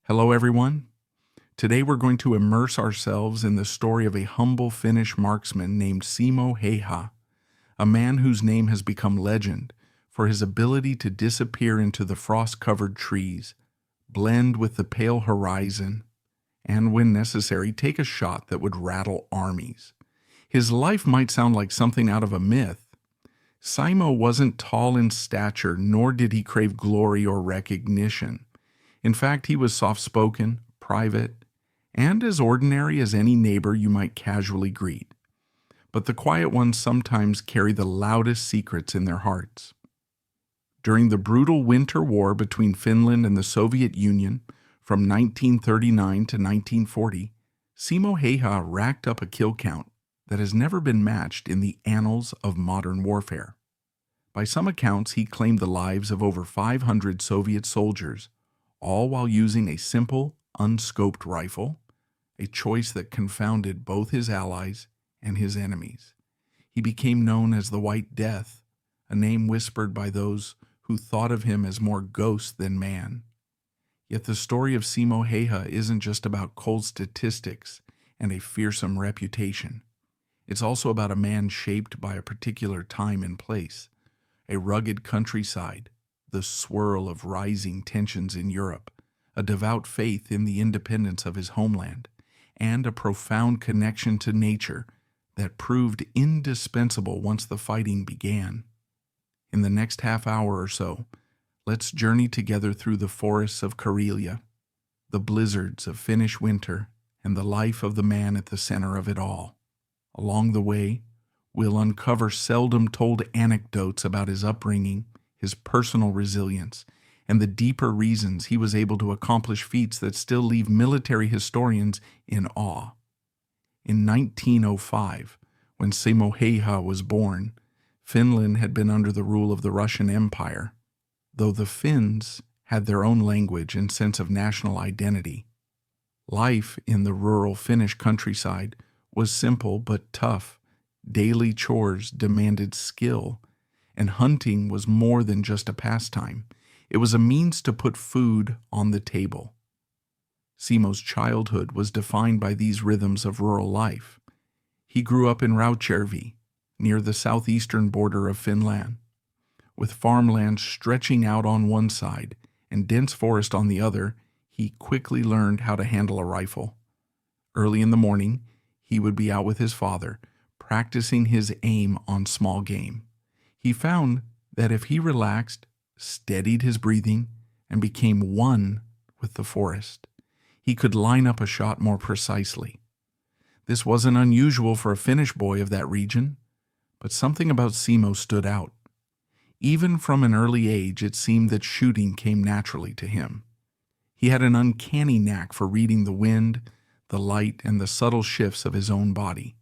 Hello, everyone. Today we're going to immerse ourselves in the story of a humble Finnish marksman named Simo Häyhä, a man whose name has become legend for his ability to disappear into the frost-covered trees, blend with the pale horizon, and when necessary, take a shot that would rattle armies. His life might sound like something out of a myth. Simo wasn't tall in stature, nor did he crave glory or recognition. In fact, he was soft-spoken, private, and as ordinary as any neighbor you might casually greet. But the quiet ones sometimes carry the loudest secrets in their hearts. During the brutal winter war between Finland and the Soviet Union from 1939 to 1940, Simo Häyhä racked up a kill count that has never been matched in the annals of modern warfare. By some accounts, he claimed the lives of over 500 Soviet soldiers, all while using a simple, unscoped rifle, a choice that confounded both his allies and his enemies. He became known as the White Death, a name whispered by those who thought of him as more ghost than man. Yet the story of Simo Häyhä isn't just about cold statistics and a fearsome reputation. It's also about a man shaped by a particular time and place, a rugged countryside, the swirl of rising tensions in Europe, a devout faith in the independence of his homeland, and a profound connection to nature that proved indispensable once the fighting began. In the next half hour or so, let's journey together through the forests of Karelia, the blizzards of Finnish winter, and the life of the man at the center of it all. Along the way, we'll uncover seldom-told anecdotes about his upbringing, his personal resilience, and the deeper reasons he was able to accomplish feats that still leave military historians in awe. In 1905, when Simo Häyhä was born, Finland had been under the rule of the Russian Empire, though the Finns had their own language and sense of national identity. Life in the rural Finnish countryside was simple but tough. Daily chores demanded skill, and hunting was more than just a pastime. It was a means to put food on the table. Simo's childhood was defined by these rhythms of rural life. He grew up in Rautjärvi, near the southeastern border of Finland. With farmland stretching out on one side and dense forest on the other, he quickly learned how to handle a rifle. Early in the morning, he would be out with his father, practicing his aim on small game. He found that if he relaxed, steadied his breathing, and became one with the forest, he could line up a shot more precisely. This wasn't unusual for a Finnish boy of that region, but something about Simo stood out. Even from an early age, it seemed that shooting came naturally to him. He had an uncanny knack for reading the wind, the light, and the subtle shifts of his own body.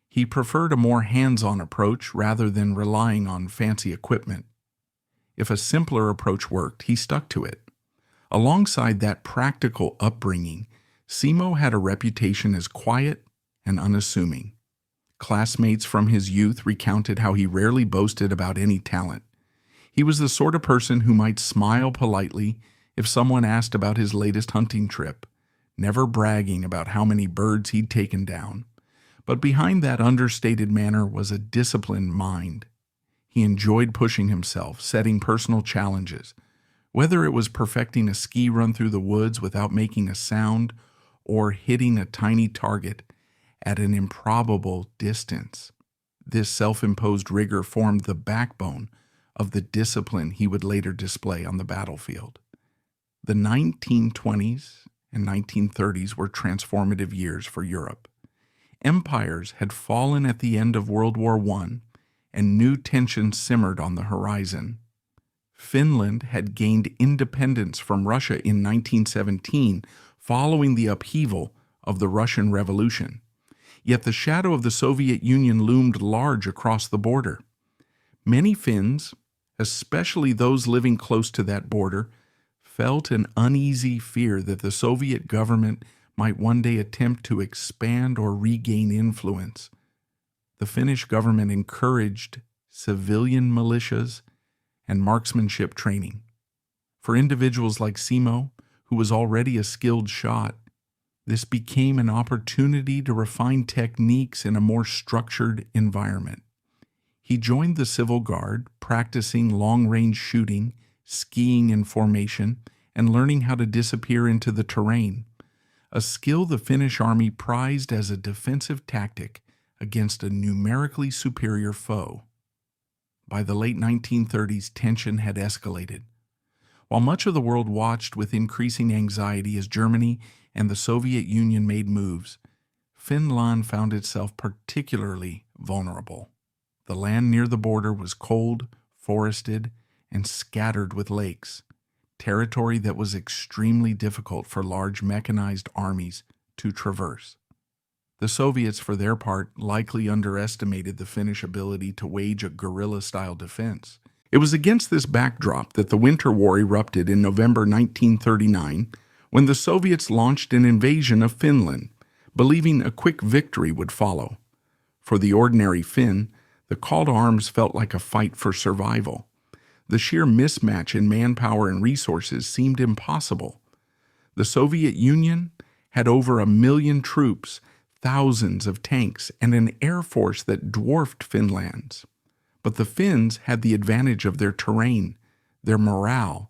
He preferred a more hands-on approach rather than relying on fancy equipment. If a simpler approach worked, he stuck to it. Alongside that practical upbringing, Simo had a reputation as quiet and unassuming. Classmates from his youth recounted how he rarely boasted about any talent. He was the sort of person who might smile politely if someone asked about his latest hunting trip, never bragging about how many birds he'd taken down. But behind that understated manner was a disciplined mind. He enjoyed pushing himself, setting personal challenges, whether it was perfecting a ski run through the woods without making a sound or hitting a tiny target at an improbable distance. This self-imposed rigor formed the backbone of the discipline he would later display on the battlefield. The 1920s and 1930s were transformative years for Europe. Empires had fallen at the end of World War I, and new tensions simmered on the horizon. Finland had gained independence from Russia in 1917 following the upheaval of the Russian Revolution. Yet the shadow of the Soviet Union loomed large across the border. Many Finns, especially those living close to that border, felt an uneasy fear that the Soviet government might one day attempt to expand or regain influence. The Finnish government encouraged civilian militias and marksmanship training. For individuals like Simo, who was already a skilled shot. This became an opportunity to refine techniques in a more structured environment. He joined the Civil Guard, practicing long-range shooting, skiing in formation, and learning how to disappear into the terrain, a skill the Finnish army prized as a defensive tactic against a numerically superior foe. By the late 1930s, tension had escalated. While much of the world watched with increasing anxiety as Germany and the Soviet Union made moves, Finland found itself particularly vulnerable. The land near the border was cold, forested, and scattered with lakes, territory that was extremely difficult for large mechanized armies to traverse. The Soviets, for their part, likely underestimated the Finnish ability to wage a guerrilla-style defense. It was against this backdrop that the Winter War erupted in November 1939, when the Soviets launched an invasion of Finland, believing a quick victory would follow. For the ordinary Finn, the call to arms felt like a fight for survival. The sheer mismatch in manpower and resources seemed impossible. The Soviet Union had over 1 million troops, thousands of tanks, and an air force that dwarfed Finland's. But the Finns had the advantage of their terrain, their morale,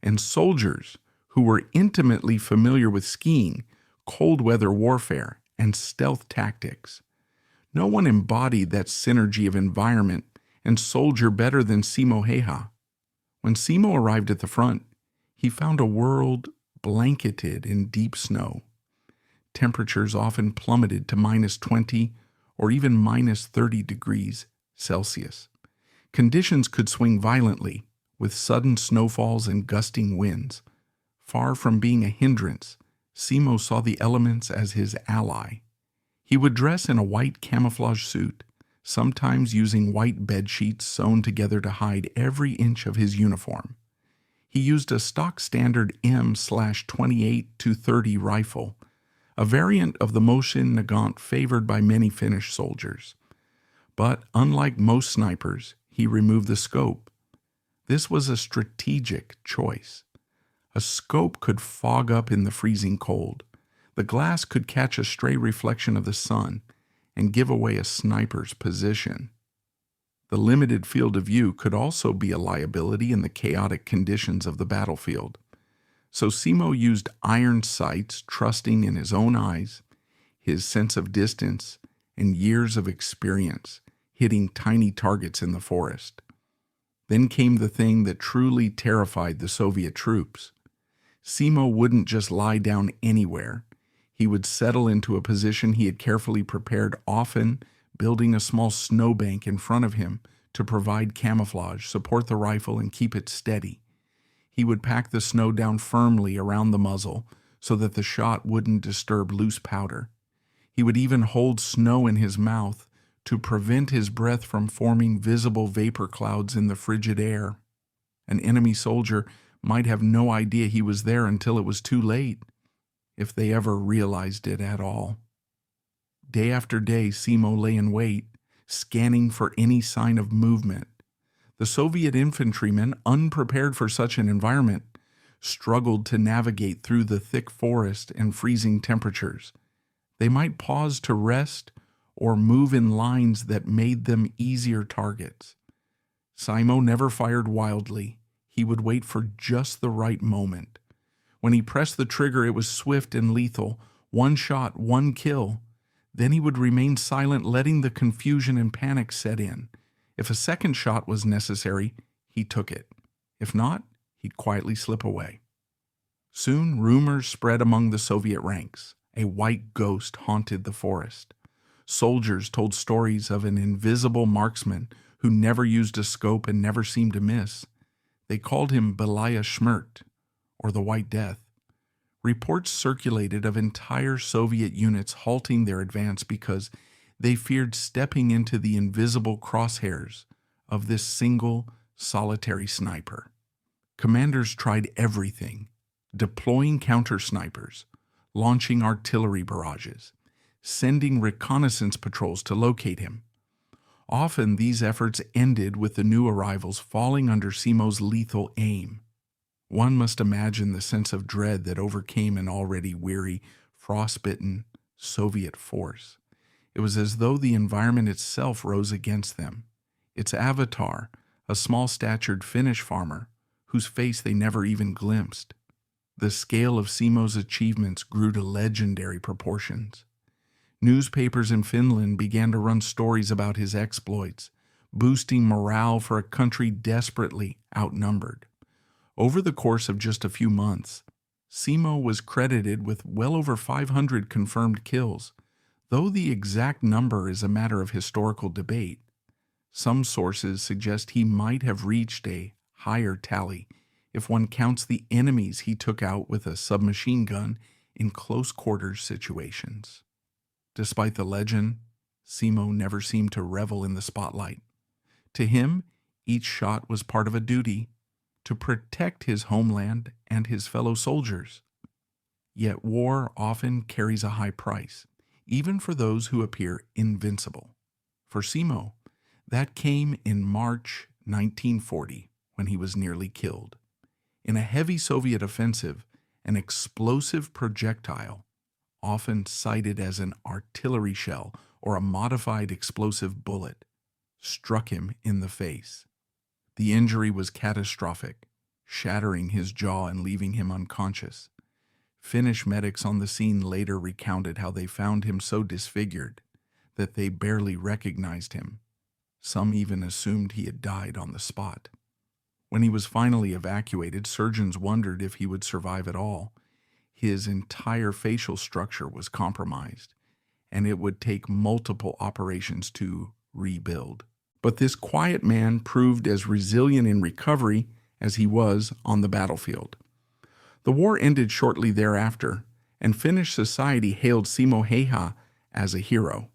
and soldiers who were intimately familiar with skiing, cold weather warfare, and stealth tactics. No one embodied that synergy of environment and soldier better than Simo Häyhä. When Simo arrived at the front, he found a world blanketed in deep snow. Temperatures often plummeted to -20 or even -30 degrees Celsius. Conditions could swing violently, with sudden snowfalls and gusting winds. Far from being a hindrance, Simo saw the elements as his ally. He would dress in a white camouflage suit, sometimes using white bed sheets sewn together to hide every inch of his uniform. He used a stock standard M/28-30 rifle, a variant of the Mosin Nagant favored by many Finnish soldiers. But unlike most snipers, he removed the scope. This was a strategic choice. A scope could fog up in the freezing cold. The glass could catch a stray reflection of the sun and give away a sniper's position. The limited field of view could also be a liability in the chaotic conditions of the battlefield. So Simo used iron sights, trusting in his own eyes, his sense of distance, and years of experience, hitting tiny targets in the forest. Then came the thing that truly terrified the Soviet troops. Simo wouldn't just lie down anywhere. He would settle into a position he had carefully prepared, often building a small snowbank in front of him to provide camouflage, support the rifle, and keep it steady. He would pack the snow down firmly around the muzzle so that the shot wouldn't disturb loose powder. He would even hold snow in his mouth to prevent his breath from forming visible vapor clouds in the frigid air. An enemy soldier might have no idea he was there until it was too late, if they ever realized it at all. Day after day, Simo lay in wait, scanning for any sign of movement. The Soviet infantrymen, unprepared for such an environment, struggled to navigate through the thick forest and freezing temperatures. They might pause to rest or move in lines that made them easier targets. Simo never fired wildly. He would wait for just the right moment. When he pressed the trigger, it was swift and lethal. One shot, one kill. Then he would remain silent, letting the confusion and panic set in. If a second shot was necessary, he took it. If not, he'd quietly slip away. Soon, rumors spread among the Soviet ranks. A white ghost haunted the forest. Soldiers told stories of an invisible marksman who never used a scope and never seemed to miss. They called him Belaya Schmert, or the White Death. Reports circulated of entire Soviet units halting their advance because they feared stepping into the invisible crosshairs of this single, solitary sniper. Commanders tried everything, deploying counter-snipers, launching artillery barrages, sending reconnaissance patrols to locate him. Often these efforts ended with the new arrivals falling under Simo's lethal aim. One must imagine the sense of dread that overcame an already weary, frostbitten Soviet force. It was as though the environment itself rose against them. Its avatar, a small-statured Finnish farmer, whose face they never even glimpsed. The scale of Simo's achievements grew to legendary proportions. Newspapers in Finland began to run stories about his exploits, boosting morale for a country desperately outnumbered. Over the course of just a few months, Simo was credited with well over 500 confirmed kills, though the exact number is a matter of historical debate. Some sources suggest he might have reached a higher tally if one counts the enemies he took out with a submachine gun in close-quarters situations. Despite the legend, Simo never seemed to revel in the spotlight. To him, each shot was part of a duty to protect his homeland and his fellow soldiers. Yet war often carries a high price, even for those who appear invincible. For Simo, that came in March 1940, when he was nearly killed. In a heavy Soviet offensive, an explosive projectile, often cited as an artillery shell or a modified explosive bullet, struck him in the face. The injury was catastrophic, shattering his jaw and leaving him unconscious. Finnish medics on the scene later recounted how they found him so disfigured that they barely recognized him. Some even assumed he had died on the spot. When he was finally evacuated, surgeons wondered if he would survive at all. His entire facial structure was compromised, and it would take multiple operations to rebuild. But this quiet man proved as resilient in recovery as he was on the battlefield. The war ended shortly thereafter, and Finnish society hailed Simo Häyhä as a hero.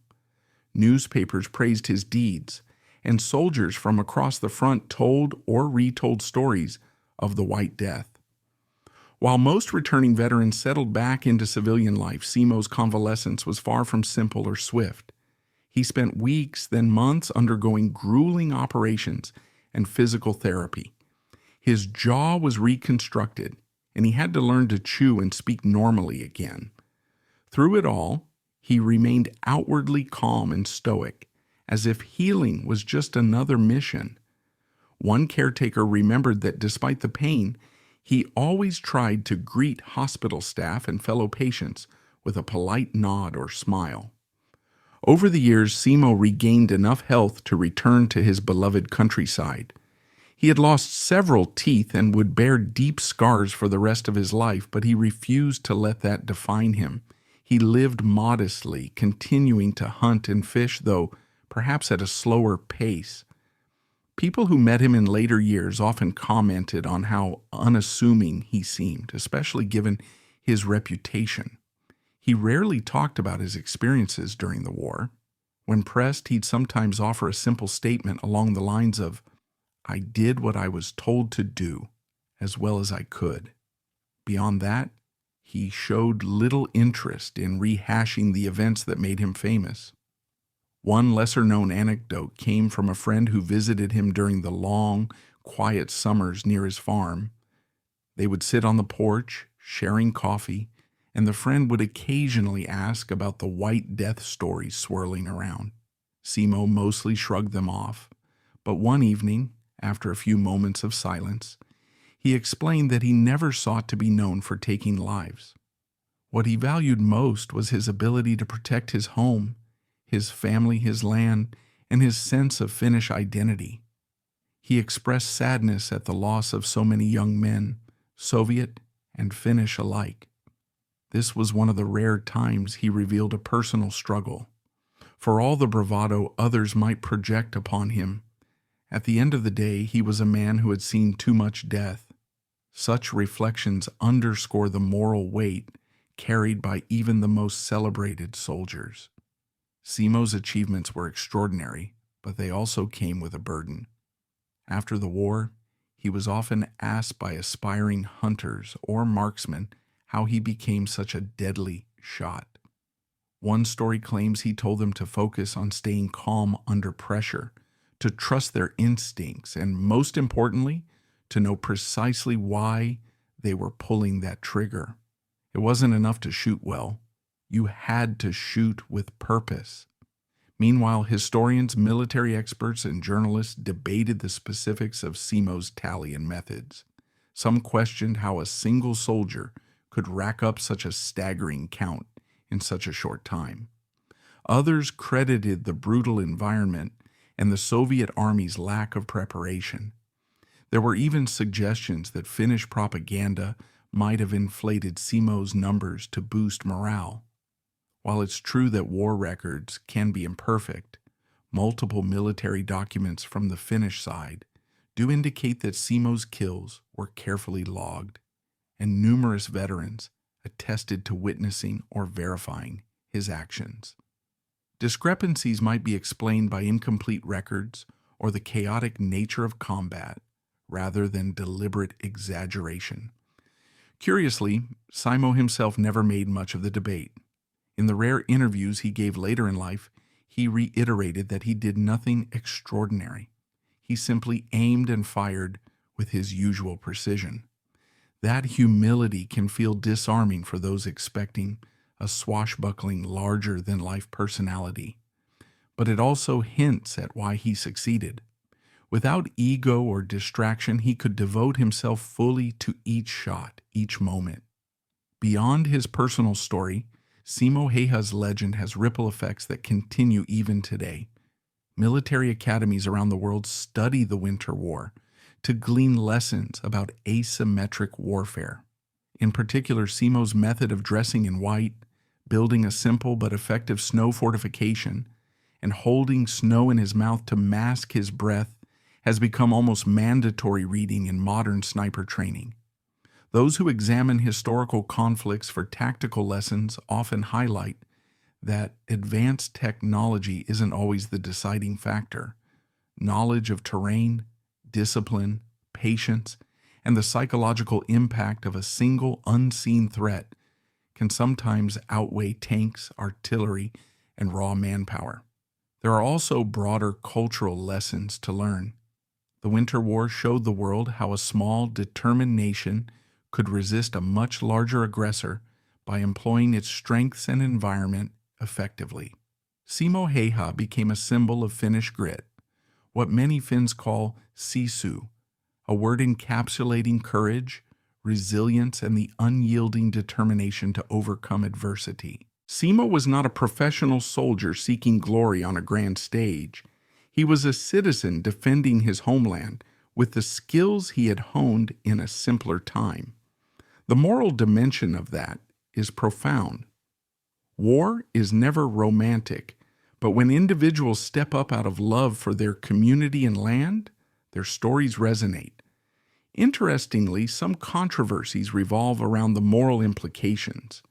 Newspapers praised his deeds, and soldiers from across the front told or retold stories of the White Death. While most returning veterans settled back into civilian life, Simo's convalescence was far from simple or swift. He spent weeks, then months, undergoing grueling operations and physical therapy. His jaw was reconstructed, and he had to learn to chew and speak normally again. Through it all, he remained outwardly calm and stoic, as if healing was just another mission. One caretaker remembered that despite the pain, he always tried to greet hospital staff and fellow patients with a polite nod or smile. Over the years, Simo regained enough health to return to his beloved countryside. He had lost several teeth and would bear deep scars for the rest of his life, but he refused to let that define him. He lived modestly, continuing to hunt and fish, though perhaps at a slower pace. People who met him in later years often commented on how unassuming he seemed, especially given his reputation. He rarely talked about his experiences during the war. When pressed, he'd sometimes offer a simple statement along the lines of, "I did what I was told to do, as well as I could." Beyond that, he showed little interest in rehashing the events that made him famous. One lesser-known anecdote came from a friend who visited him during the long, quiet summers near his farm. They would sit on the porch, sharing coffee, and the friend would occasionally ask about the White Death stories swirling around. Simo mostly shrugged them off, but one evening, after a few moments of silence, he explained that he never sought to be known for taking lives. What he valued most was his ability to protect his home, his family, his land, and his sense of Finnish identity. He expressed sadness at the loss of so many young men, Soviet and Finnish alike. This was one of the rare times he revealed a personal struggle. For all the bravado others might project upon him, at the end of the day, he was a man who had seen too much death. Such reflections underscore the moral weight carried by even the most celebrated soldiers. Simo's achievements were extraordinary, but they also came with a burden. After the war, he was often asked by aspiring hunters or marksmen how he became such a deadly shot. One story claims he told them to focus on staying calm under pressure, to trust their instincts, and most importantly, to know precisely why they were pulling that trigger. It wasn't enough to shoot well. You had to shoot with purpose. Meanwhile, historians, military experts, and journalists debated the specifics of Simo's tally and methods. Some questioned how a single soldier could rack up such a staggering count in such a short time. Others credited the brutal environment and the Soviet Army's lack of preparation. There were even suggestions that Finnish propaganda might have inflated Simo's numbers to boost morale. While it's true that war records can be imperfect, multiple military documents from the Finnish side do indicate that Simo's kills were carefully logged, and numerous veterans attested to witnessing or verifying his actions. Discrepancies might be explained by incomplete records or the chaotic nature of combat, rather than deliberate exaggeration. Curiously, Simo himself never made much of the debate. In the rare interviews he gave later in life, he reiterated that he did nothing extraordinary. He simply aimed and fired with his usual precision. That humility can feel disarming for those expecting a swashbuckling, larger-than-life personality, but it also hints at why he succeeded. Without ego or distraction, he could devote himself fully to each shot, each moment. Beyond his personal story, Simo Häyhä's legend has ripple effects that continue even today. Military academies around the world study the Winter War to glean lessons about asymmetric warfare. In particular, Simo's method of dressing in white, building a simple but effective snow fortification, and holding snow in his mouth to mask his breath has become almost mandatory reading in modern sniper training. Those who examine historical conflicts for tactical lessons often highlight that advanced technology isn't always the deciding factor. Knowledge of terrain, discipline, patience, and the psychological impact of a single unseen threat can sometimes outweigh tanks, artillery, and raw manpower. There are also broader cultural lessons to learn. The Winter War showed the world how a small, determined nation could resist a much larger aggressor by employing its strengths and environment effectively. Simo Häyhä became a symbol of Finnish grit, what many Finns call sisu, a word encapsulating courage, resilience, and the unyielding determination to overcome adversity. Simo was not a professional soldier seeking glory on a grand stage. He was a citizen defending his homeland with the skills he had honed in a simpler time. The moral dimension of that is profound. War is never romantic, but when individuals step up out of love for their community and land, their stories resonate. Interestingly, some controversies revolve around the moral implications.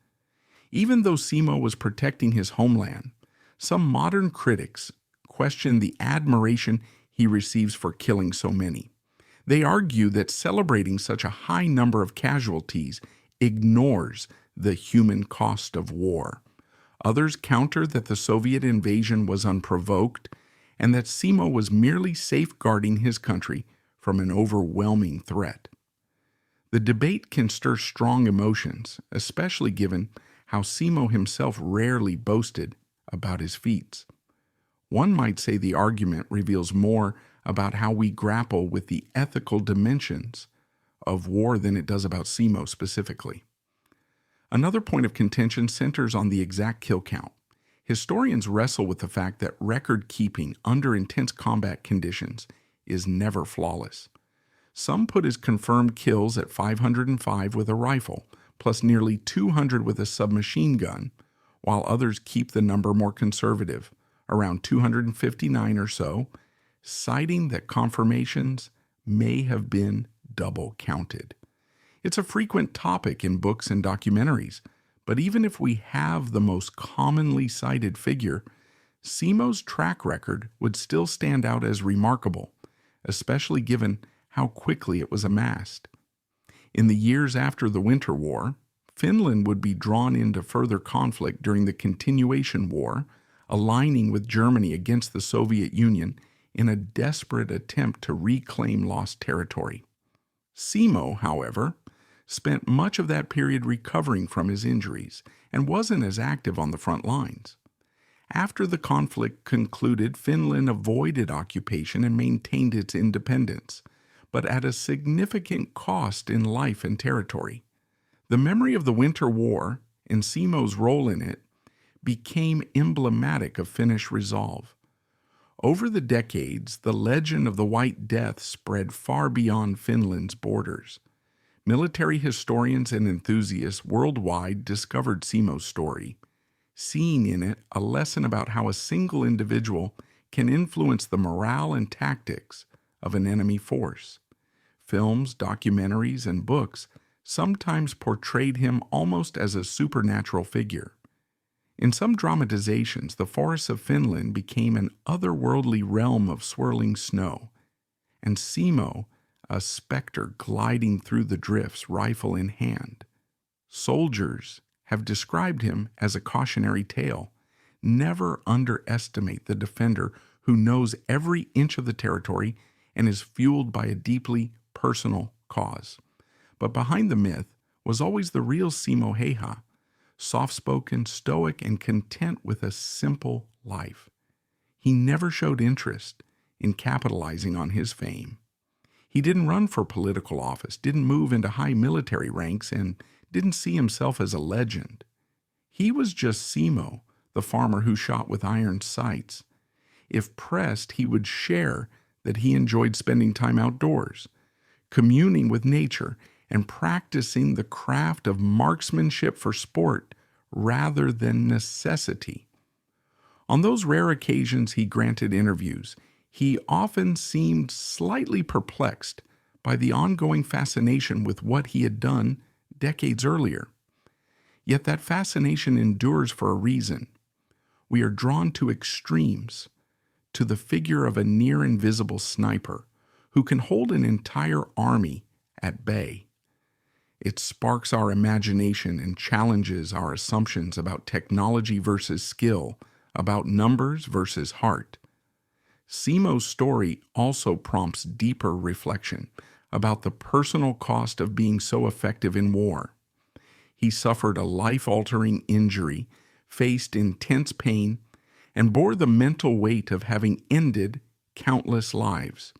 Even though Simo was protecting his homeland, some modern critics question the admiration he receives for killing so many. They argue that celebrating such a high number of casualties ignores the human cost of war. Others counter that the Soviet invasion was unprovoked and that Simo was merely safeguarding his country from an overwhelming threat. The debate can stir strong emotions, especially given how Simo himself rarely boasted about his feats. One might say the argument reveals more about how we grapple with the ethical dimensions of war than it does about Simo specifically. Another point of contention centers on the exact kill count. Historians wrestle with the fact that record keeping under intense combat conditions is never flawless. Some put his confirmed kills at 505 with a rifle, plus nearly 200 with a submachine gun, while others keep the number more conservative, around 259 or so, citing that confirmations may have been double counted. It's a frequent topic in books and documentaries, but even if we have the most commonly cited figure, Simo's track record would still stand out as remarkable, especially given how quickly it was amassed. In the years after the Winter War, Finland would be drawn into further conflict during the Continuation War, aligning with Germany against the Soviet Union in a desperate attempt to reclaim lost territory. Simo, however, spent much of that period recovering from his injuries and wasn't as active on the front lines. After the conflict concluded, Finland avoided occupation and maintained its independence, but at a significant cost in life and territory. The memory of the Winter War and Simo's role in it became emblematic of Finnish resolve. Over the decades, the legend of the White Death spread far beyond Finland's borders. Military historians and enthusiasts worldwide discovered Simo's story, seeing in it a lesson about how a single individual can influence the morale and tactics of an enemy force. Films, documentaries, and books sometimes portrayed him almost as a supernatural figure. In some dramatizations, the forests of Finland became an otherworldly realm of swirling snow, and Simo, a specter gliding through the drifts, rifle in hand. Soldiers have described him as a cautionary tale. Never underestimate the defender who knows every inch of the territory and is fueled by a deeply personal cause. But behind the myth was always the real Simo Häyhä, soft-spoken, stoic, and content with a simple life. He never showed interest in capitalizing on his fame. He didn't run for political office, didn't move into high military ranks, and didn't see himself as a legend. He was just Simo, the farmer who shot with iron sights. If pressed, he would share that he enjoyed spending time outdoors, communing with nature, and practicing the craft of marksmanship for sport rather than necessity. On those rare occasions he granted interviews, he often seemed slightly perplexed by the ongoing fascination with what he had done decades earlier. Yet that fascination endures for a reason. We are drawn to extremes, to the figure of a near-invisible sniper who can hold an entire army at bay. It sparks our imagination and challenges our assumptions about technology versus skill, about numbers versus heart. Simo's story also prompts deeper reflection about the personal cost of being so effective in war. He suffered a life-altering injury, faced intense pain, and bore the mental weight of having ended countless lives.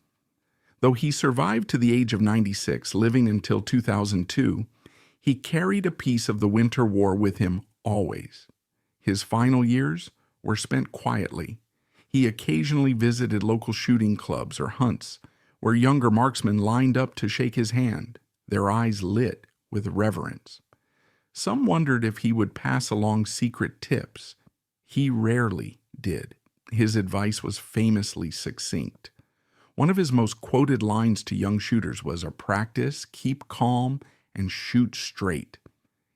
Though he survived to the age of 96, living until 2002, he carried a piece of the Winter War with him always. His final years were spent quietly. He occasionally visited local shooting clubs or hunts, where younger marksmen lined up to shake his hand, their eyes lit with reverence. Some wondered if he would pass along secret tips. He rarely did. His advice was famously succinct. One of his most quoted lines to young shooters was, "Practice, keep calm, and shoot straight."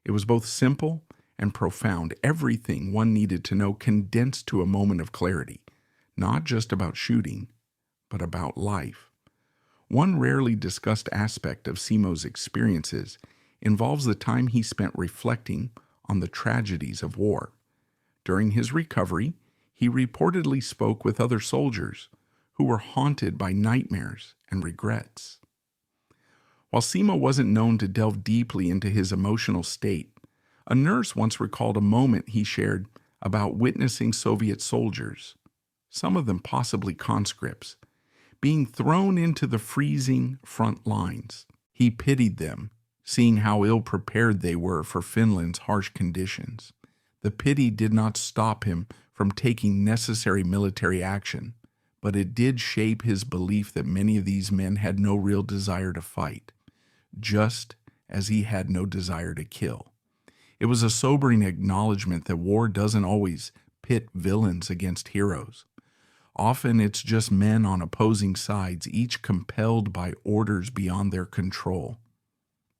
It was both simple and profound, everything one needed to know condensed to a moment of clarity, not just about shooting, but about life. One rarely discussed aspect of Simo's experiences involves the time he spent reflecting on the tragedies of war. During his recovery, he reportedly spoke with other soldiers who were haunted by nightmares and regrets. While Simo wasn't known to delve deeply into his emotional state, a nurse once recalled a moment he shared about witnessing Soviet soldiers, some of them possibly conscripts, being thrown into the freezing front lines. He pitied them, seeing how ill-prepared they were for Finland's harsh conditions. The pity did not stop him from taking necessary military action, but it did shape his belief that many of these men had no real desire to fight, just as he had no desire to kill. It was a sobering acknowledgement that war doesn't always pit villains against heroes. Often it's just men on opposing sides, each compelled by orders beyond their control.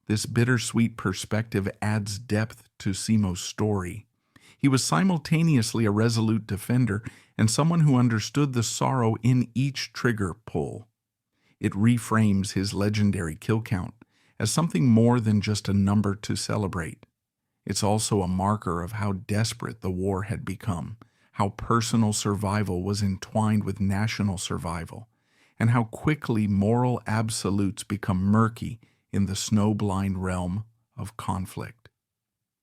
This bittersweet perspective adds depth to Simo's story. He was simultaneously a resolute defender and someone who understood the sorrow in each trigger pull. It reframes his legendary kill count as something more than just a number to celebrate. It's also a marker of how desperate the war had become, how personal survival was entwined with national survival, and how quickly moral absolutes become murky in the snow-blind realm of conflict.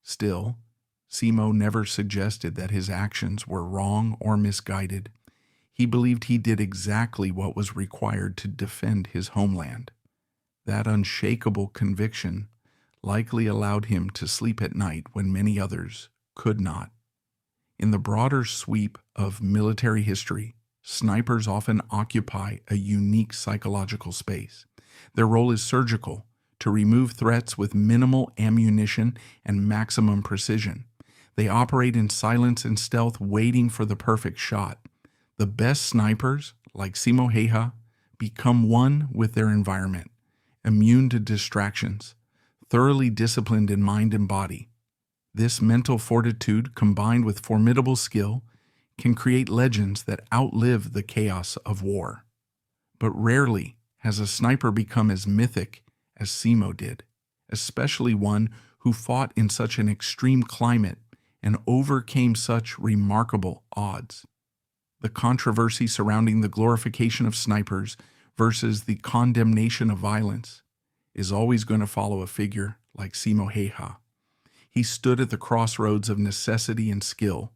Still, Simo never suggested that his actions were wrong or misguided. He believed he did exactly what was required to defend his homeland. That unshakable conviction likely allowed him to sleep at night when many others could not. In the broader sweep of military history, snipers often occupy a unique psychological space. Their role is surgical, to remove threats with minimal ammunition and maximum precision. They operate in silence and stealth, waiting for the perfect shot. The best snipers, like Simo Häyhä, become one with their environment, immune to distractions, thoroughly disciplined in mind and body. This mental fortitude, combined with formidable skill, can create legends that outlive the chaos of war. But rarely has a sniper become as mythic as Simo did, especially one who fought in such an extreme climate and overcame such remarkable odds. The controversy surrounding the glorification of snipers versus the condemnation of violence is always going to follow a figure like Simo Häyhä. He stood at the crossroads of necessity and skill,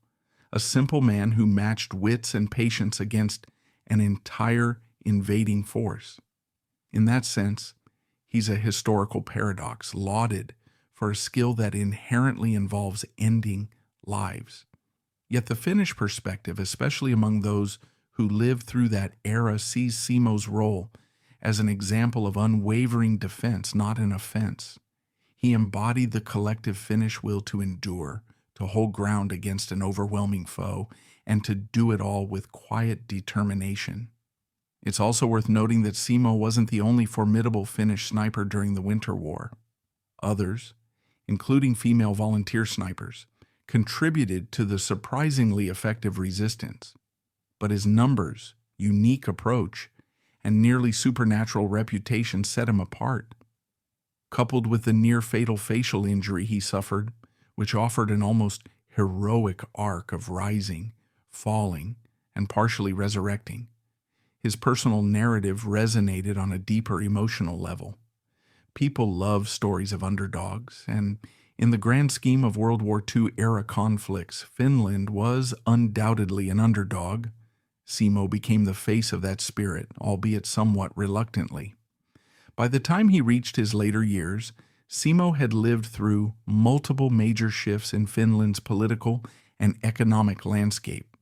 a simple man who matched wits and patience against an entire invading force. In that sense, he's a historical paradox, lauded for a skill that inherently involves ending lives. Yet the Finnish perspective, especially among those who lived through that era, sees Simo's role as an example of unwavering defense, not an offense. He embodied the collective Finnish will to endure, to hold ground against an overwhelming foe, and to do it all with quiet determination. It's also worth noting that Simo wasn't the only formidable Finnish sniper during the Winter War. Others, including female volunteer snipers, contributed to the surprisingly effective resistance. But his numbers, unique approach, and nearly supernatural reputation set him apart. Coupled with the near-fatal facial injury he suffered, which offered an almost heroic arc of rising, falling, and partially resurrecting, his personal narrative resonated on a deeper emotional level. People love stories of underdogs, and in the grand scheme of World War II-era conflicts, Finland was undoubtedly an underdog. Simo became the face of that spirit, albeit somewhat reluctantly. By the time he reached his later years, Simo had lived through multiple major shifts in Finland's political and economic landscape.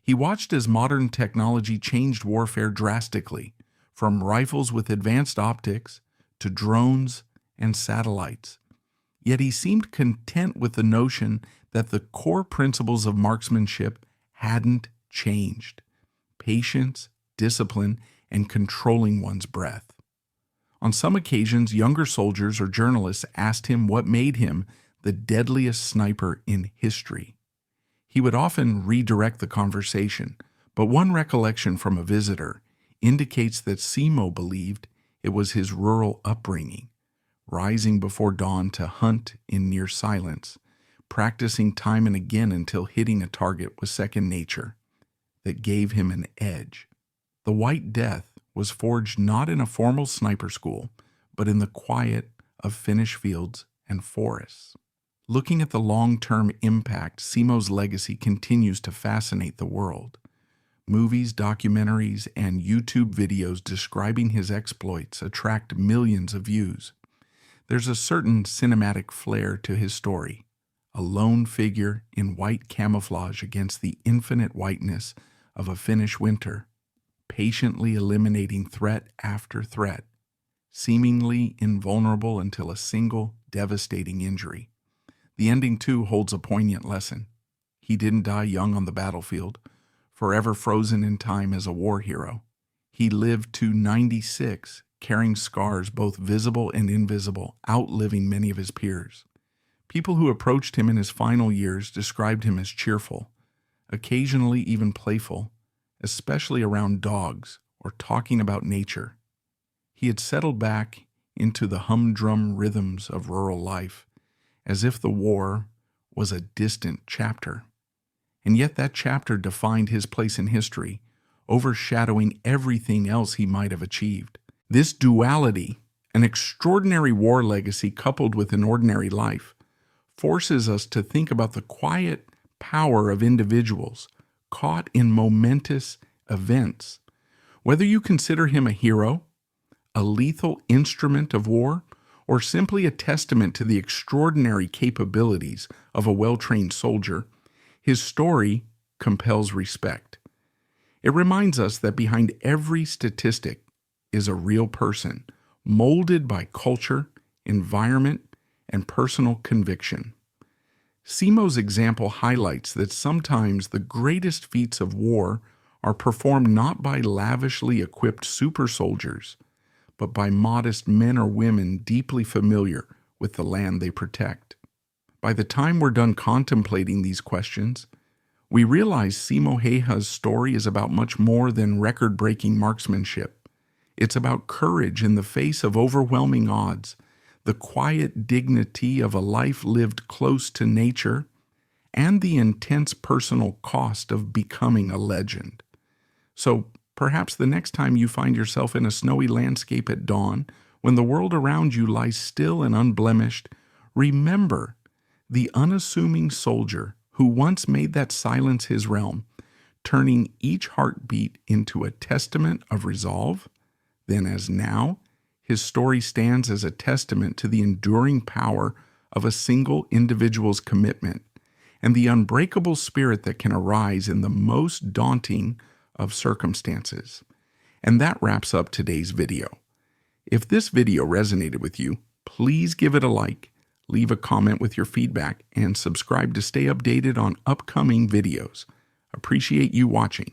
He watched as modern technology changed warfare drastically, from rifles with advanced optics to drones and satellites. Yet he seemed content with the notion that the core principles of marksmanship hadn't changed: patience, discipline, and controlling one's breath. On some occasions, younger soldiers or journalists asked him what made him the deadliest sniper in history. He would often redirect the conversation, but one recollection from a visitor indicates that Simo believed it was his rural upbringing, rising before dawn to hunt in near silence, practicing time and again until hitting a target was second nature, that gave him an edge. The White Death was forged not in a formal sniper school, but in the quiet of Finnish fields and forests. Looking at the long-term impact, Simo's legacy continues to fascinate the world. Movies, documentaries, and YouTube videos describing his exploits attract millions of views. There's a certain cinematic flair to his story, a lone figure in white camouflage against the infinite whiteness of a Finnish winter, patiently eliminating threat after threat, seemingly invulnerable until a single devastating injury. The ending, too, holds a poignant lesson. He didn't die young on the battlefield, forever frozen in time as a war hero. He lived to 96, carrying scars both visible and invisible, outliving many of his peers. People who approached him in his final years described him as cheerful, occasionally even playful, especially around dogs or talking about nature. He had settled back into the humdrum rhythms of rural life, as if the war was a distant chapter. And yet that chapter defined his place in history, overshadowing everything else he might have achieved. This duality, An extraordinary war legacy coupled with an ordinary life forces us to think about the quiet power of individuals caught in momentous events. Whether you consider him a hero, a lethal instrument of war, or simply a testament to the extraordinary capabilities of a well-trained soldier, his story compels respect. It reminds us that behind every statistic is a real person, molded by culture, environment, and personal conviction. Simo's example highlights that sometimes the greatest feats of war are performed not by lavishly equipped super soldiers, but by modest men or women deeply familiar with the land they protect. By the time we're done contemplating these questions, we realize Simo Häyhä's story is about much more than record-breaking marksmanship. It's about courage in the face of overwhelming odds, the quiet dignity of a life lived close to nature, and the intense personal cost of becoming a legend. So perhaps the next time you find yourself in a snowy landscape at dawn, when the world around you lies still and unblemished, remember the unassuming soldier who once made that silence his realm, turning each heartbeat into a testament of resolve. Then as now, his story stands as a testament to the enduring power of a single individual's commitment and the unbreakable spirit that can arise in the most daunting of circumstances. And that wraps up today's video. If this video resonated with you, please give it a like, leave a comment with your feedback, and subscribe to stay updated on upcoming videos. Appreciate you watching.